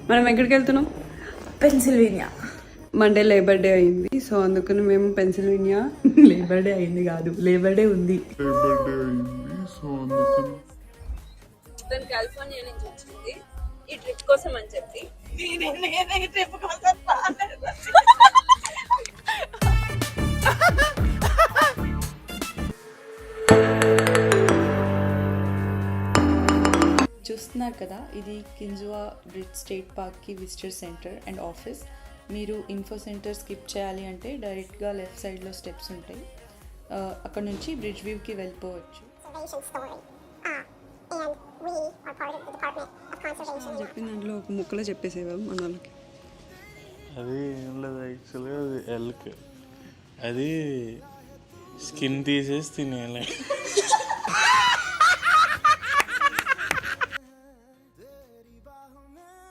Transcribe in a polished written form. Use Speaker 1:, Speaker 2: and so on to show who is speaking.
Speaker 1: మనం ఎక్కడికి వెళ్తున్నాం?
Speaker 2: పెన్సిల్వేనియా.
Speaker 1: మండే లేబర్ డే అయింది, సో అందుకని మేము పెన్సిల్వేనియా లేబర్ డే అయింది కాదు, లేబర్ డే ఉంది.
Speaker 2: తను కాలిఫోర్నియా నుంచి వచ్చింది ఈ ట్రిప్ కోసం అని చెప్పి. నేను ట్రిప్ కోసం
Speaker 3: చూస్తున్నారు కదా, ఇది కింజువా బ్రిడ్జ్ స్టేట్ పార్క్కి విజిటర్ సెంటర్ అండ్ ఆఫీస్. మీరు ఇన్ఫో సెంటర్ స్కిప్ చేయాలి అంటే డైరెక్ట్గా లెఫ్ట్ సైడ్లో స్టెప్స్ ఉంటాయి, అక్కడ నుంచి బ్రిడ్జ్ వ్యూకి వెళ్ళిపోవచ్చు.
Speaker 1: చెప్పిన దాంట్లో ఒక ముక్కలో చెప్పేసేవా మన వాళ్ళకి?
Speaker 4: అది ఏం లేదు, యాక్చువల్గా అది ఎల్క్, అది స్కిన్ తీసేసి తినేయాలి.